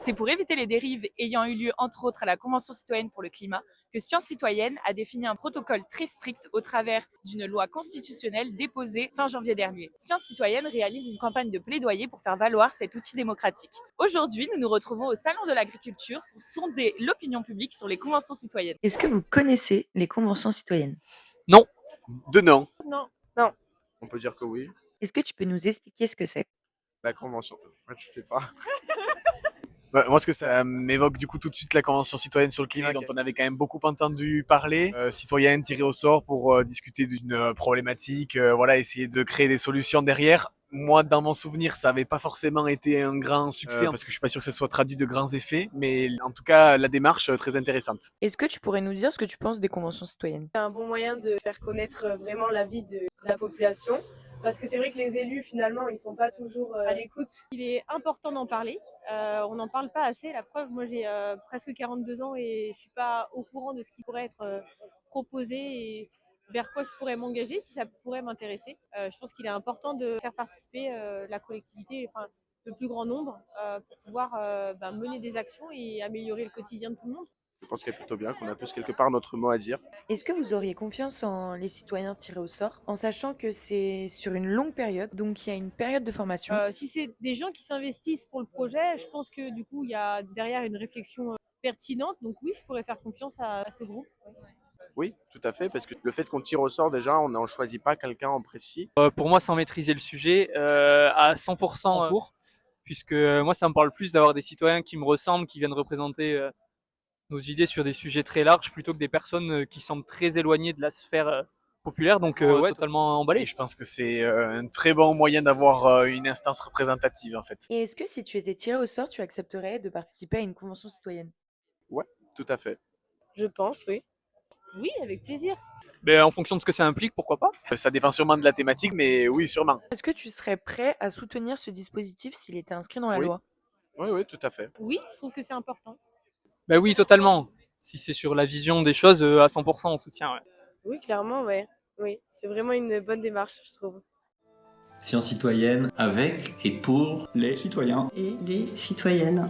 C'est pour éviter les dérives ayant eu lieu entre autres à la Convention citoyenne pour le climat que Science Citoyenne a défini un protocole très strict au travers d'une loi constitutionnelle déposée fin janvier dernier. Science Citoyenne réalise une campagne de plaidoyer pour faire valoir cet outil démocratique. Aujourd'hui, nous nous retrouvons au Salon de l'Agriculture pour sonder l'opinion publique sur les conventions citoyennes. Est-ce que vous connaissez les conventions citoyennes? Non. De non. Non. On peut dire que oui. Est-ce que tu peux nous expliquer ce que c'est? La convention. Je sais pas. Moi, ce que ça m'évoque du coup tout de suite la Convention citoyenne sur le climat, dont on avait quand même beaucoup entendu parler. Citoyenne tirée au sort pour discuter d'une problématique, voilà, essayer de créer des solutions derrière. Moi, dans mon souvenir, ça n'avait pas forcément été un grand succès, parce que je suis pas sûr que ce soit traduit de grands effets, mais en tout cas, la démarche très intéressante. Est-ce que tu pourrais nous dire ce que tu penses des conventions citoyennes? C'est un bon moyen de faire connaître vraiment l'avis de la population. Parce que c'est vrai que les élus, finalement, ils sont pas toujours à l'écoute. Il est important d'en parler. On n'en parle pas assez. La preuve, moi j'ai presque 42 ans et je suis pas au courant de ce qui pourrait être proposé et vers quoi je pourrais m'engager si ça pourrait m'intéresser. Je pense qu'il est important de faire participer la collectivité, enfin le plus grand nombre, pour pouvoir mener des actions et améliorer le quotidien de tout le monde. Je pense qu'il est plutôt bien qu'on a tous quelque part notre mot à dire. Est-ce que vous auriez confiance en les citoyens tirés au sort, en sachant que c'est sur une longue période, donc il y a une période de formation? Si c'est des gens qui s'investissent pour le projet, je pense que du coup il y a derrière une réflexion pertinente. Donc oui, je pourrais faire confiance à ce groupe. Oui, tout à fait, parce que le fait qu'on tire au sort, déjà, on n'en choisit pas quelqu'un en précis. Pour moi, sans maîtriser le sujet à 100% en cours, puisque moi, ça me parle plus d'avoir des citoyens qui me ressemblent, qui viennent représenter nos idées sur des sujets très larges, plutôt que des personnes qui semblent très éloignées de la sphère populaire. Donc, ouais, totalement emballé. Et je pense que c'est un très bon moyen d'avoir une instance représentative, en fait. Et est-ce que si tu étais tiré au sort, tu accepterais de participer à une convention citoyenne? Ouais, tout à fait. Je pense, oui. Oui, avec plaisir. Mais en fonction de ce que ça implique, pourquoi pas. Ça dépend sûrement de la thématique, mais oui, sûrement. Est-ce que tu serais prêt à soutenir ce dispositif s'il était inscrit dans la Oui. loi? Oui, tout à fait. Oui, je trouve que c'est important. Ben oui, totalement. Si c'est sur la vision des choses, à 100% on soutient. Ouais. Oui, clairement, ouais. Oui, c'est vraiment une bonne démarche, je trouve. Science citoyenne avec et pour les citoyens et les citoyennes.